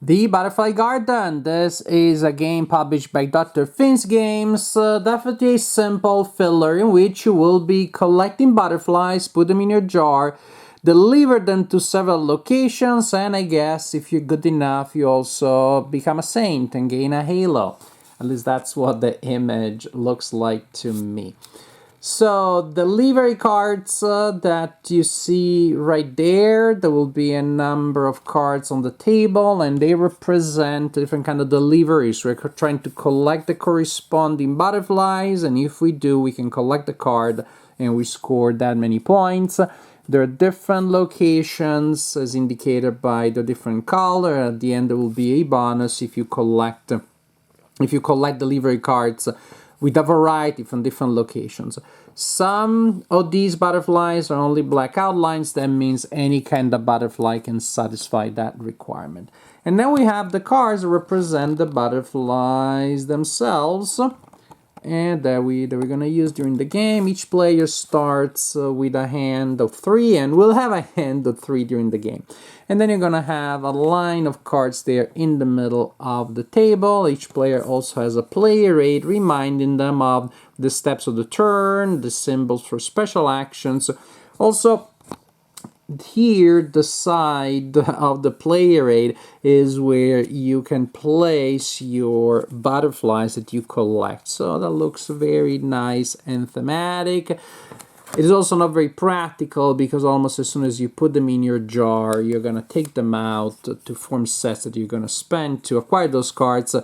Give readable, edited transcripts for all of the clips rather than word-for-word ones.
The Butterfly Garden. This is a game published by Dr. Finn's Games. Definitely a simple filler in which you will be collecting butterflies, put them in your jar, deliver them to several locations, and I guess if you're good enough, you also become a saint and gain a halo. At least that's what the image looks like to me. So the delivery cards that you see right there will be a number of cards on the table, and they represent different kind of deliveries. We're trying to collect the corresponding butterflies, and if we do, we can collect the card and we score that many points. There are different locations as indicated by the different color. At the end, there will be a bonus if you collect delivery cards with a variety from different locations. Some of these butterflies are only black outlines. That means any kind of butterfly can satisfy that requirement. And then we have the cards that represent the butterflies themselves, and that we're going to use during the game. Each player starts with a hand of 3, and we'll have a hand of 3 during the game. And then you're going to have a line of cards there in the middle of the table. Each player also has a player aid reminding them of the steps of the turn, the symbols for special actions. Also, here the side of the player aid is where you can place your butterflies that you collect. So that looks very nice and thematic. It is also not very practical because almost as soon as you put them in your jar, you're going to take them out to form sets that you're going to spend to acquire those cards.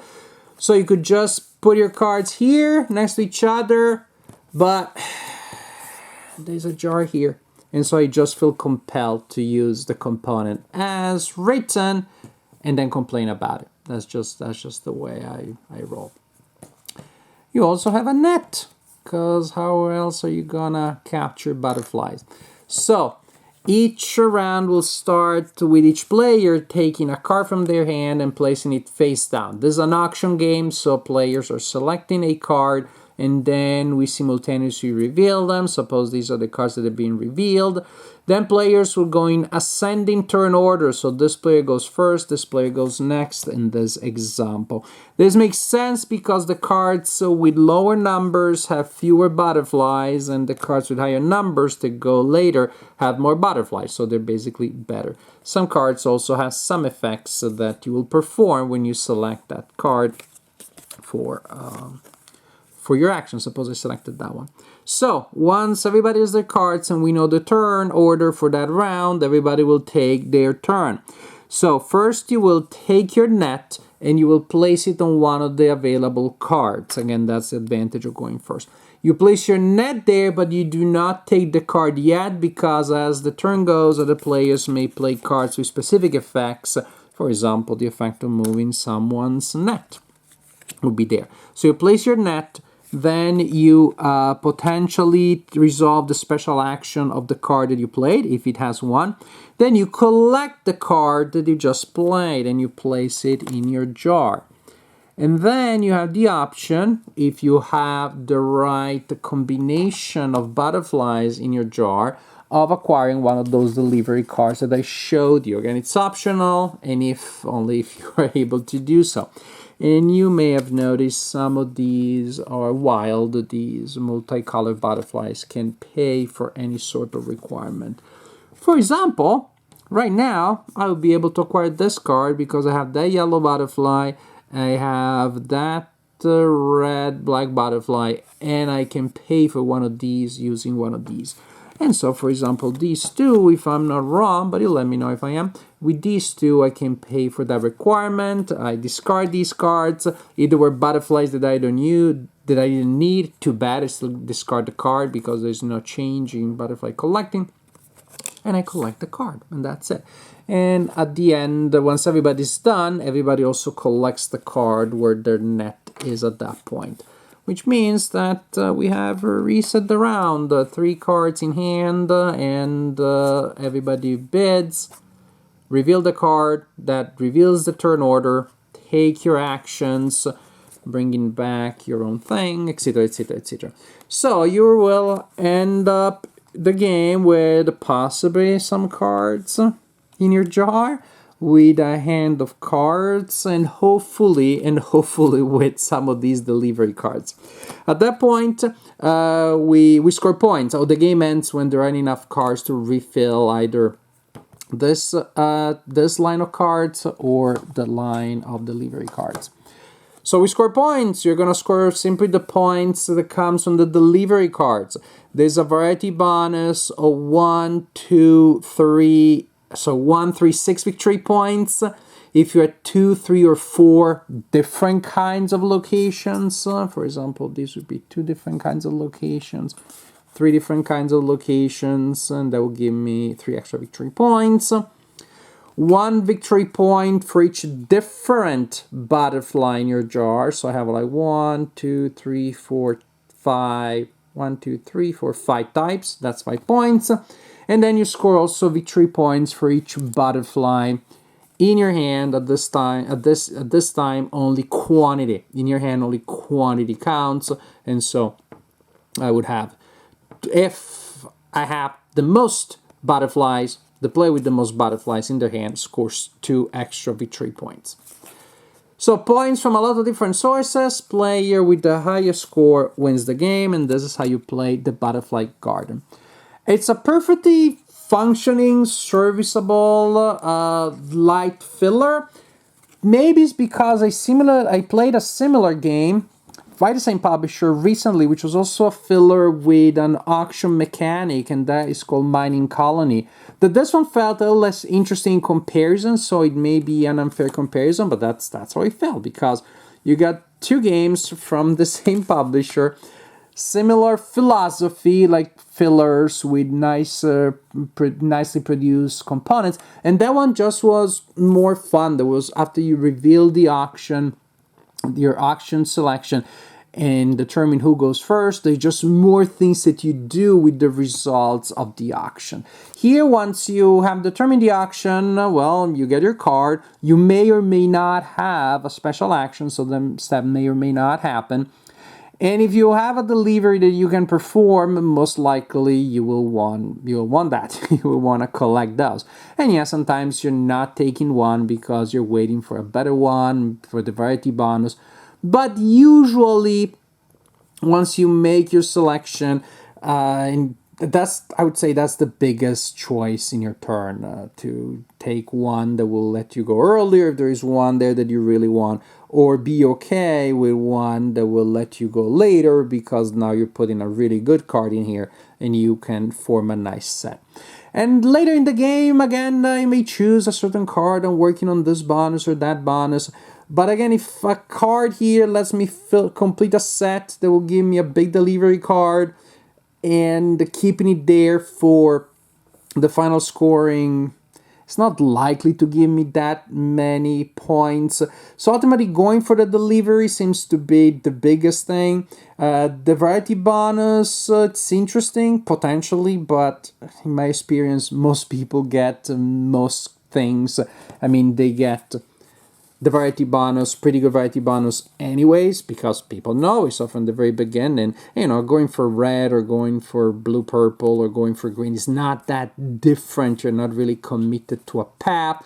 So you could just put your cards here next to each other, but there's a jar here. And so I just feel compelled to use the component as written and then complain about it. That's just the way I roll. You also have a net, because how else are you gonna capture butterflies? So each round will start with each player taking a card from their hand and placing it face down. This is an auction game, so players are selecting a card and then we simultaneously reveal them. Suppose these are the cards that have been revealed. Then players will go in ascending turn order. So this player goes first, this player goes next in this example. This makes sense because the cards with lower numbers have fewer butterflies, and the cards with higher numbers that go later have more butterflies. So they're basically better. Some cards also have some effects that you will perform when you select that card for your action. Suppose I selected that one. So once everybody has their cards and we know the turn order for that round, everybody will take their turn. So first you will take your net and you will place it on one of the available cards. Again, that's the advantage of going first. You place your net there, but you do not take the card yet, because as the turn goes, other players may play cards with specific effects. For example, the effect of moving someone's net would be there. So you place your net, then you potentially resolve the special action of the card that you played, if it has one. Then you collect the card that you just played and you place it in your jar. And then you have the option, if you have the right combination of butterflies in your jar, of acquiring one of those delivery cards that I showed you. Again, it's optional, and only if you are able to do so. And you may have noticed some of these are wild. These multicolored butterflies can pay for any sort of requirement. For example, right now, I will be able to acquire this card because I have that yellow butterfly, I have that red black butterfly, and I can pay for one of these using one of these. And so, for example, these two, if I'm not wrong, but you let me know if I am, with these two, I can pay for that requirement. I discard these cards. Either were butterflies that I didn't need, too bad, I still discard the card because there's no change in butterfly collecting. And I collect the card, and that's it. And at the end, once everybody's done, everybody also collects the card where their net is at that point. Which means that we have reset the round, 3 cards in hand, and everybody bids, reveal the card, that reveals the turn order, take your actions, bringing back your own thing, etc, etc, etc. So you will end up the game with possibly some cards in your jar, with a hand of cards, and hopefully with some of these delivery cards. At that point, we score points. So the game ends when there aren't enough cards to refill either this line of cards or the line of delivery cards. So we score points. You're gonna score simply the points that comes from the delivery cards. There's a variety bonus of 1, 2, 3. So 1, 3, 6 victory points. If you're at 2, 3, or 4 different kinds of locations, for example, these would be 2 different kinds of locations, 3 different kinds of locations, and that will give me 3 extra victory points. 1 victory point for each different butterfly in your jar. So I have like 1, 2, 3, 4, 5. 1, 2, 3, 4, 5 types. That's 5 points. And then you score also victory points for each butterfly in your hand. At this time only quantity. In your hand only quantity counts. And so I would have, if I have the most butterflies, the player with the most butterflies in their hand scores 2 extra victory points. So points from a lot of different sources. Player with the highest score wins the game, and this is how you play the Butterfly Garden. It's a perfectly functioning, serviceable, light filler. Maybe it's because I played a similar game by the same publisher recently, which was also a filler with an auction mechanic, and that is called Mining Colony. This one felt a little less interesting in comparison, so it may be an unfair comparison, but that's how it felt, because you got 2 games from the same publisher, similar philosophy, like fillers with nicely produced components, and that one just was more fun. There was, after you reveal the auction, your auction selection, and determine who goes first, there's just more things that you do with the results of the auction. Here, once you have determined the auction, well, you get your card. You may or may not have a special action, so that may or may not happen. And if you have a delivery that you can perform, most likely you will want that. You will want to collect those. And yeah, sometimes you're not taking one because you're waiting for a better one for the variety bonus. But usually, once you make your selection, and I would say that's the biggest choice in your turn, to take one that will let you go earlier if there is one there that you really want, or be okay with one that will let you go later because now you're putting a really good card in here and you can form a nice set. And later in the game, again, I may choose a certain card. I'm working on this bonus or that bonus. But again, if a card here lets me complete a set that will give me a big delivery card, and keeping it there for the final scoring, it's not likely to give me that many points. So ultimately, going for the delivery seems to be the biggest thing. The variety bonus, it's interesting, potentially, but in my experience, most people get most things. I mean, they get the variety bonus, pretty good variety bonus anyways, because people know it's from the very beginning. Going for red or going for blue purple or going for green is not that different. You're not really committed to a path.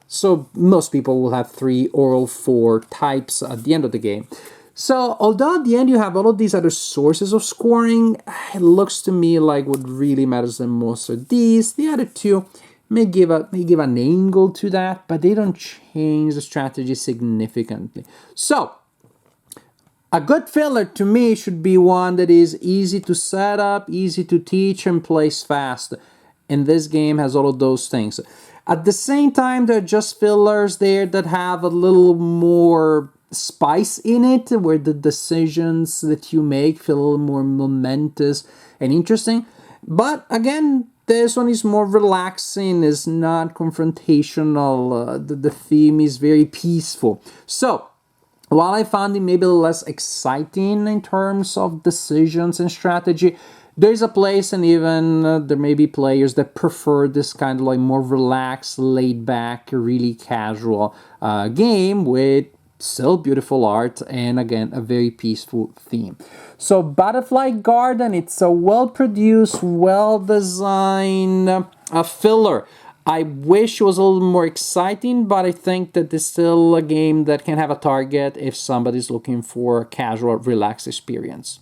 So most people will have 3 or 4 types at the end of the game. So although at the end you have all of these other sources of scoring, it looks to me like what really matters the most are these. The other 2 may give an angle to that, but they don't change the strategy significantly. So, a good filler to me should be one that is easy to set up, easy to teach, and plays fast. And this game has all of those things. At the same time, there are just fillers there that have a little more spice in it, where the decisions that you make feel a little more momentous and interesting. But again, this one is more relaxing, is not confrontational. The theme is very peaceful. So, while I found it maybe less exciting in terms of decisions and strategy, there's a place, and even there may be players that prefer this kind of like more relaxed, laid back, really casual game with still beautiful art and again a very peaceful theme. So Butterfly Garden, it's a well-produced, well-designed filler. I wish it was a little more exciting, but I think that it's still a game that can have a target if somebody's looking for a casual, relaxed experience.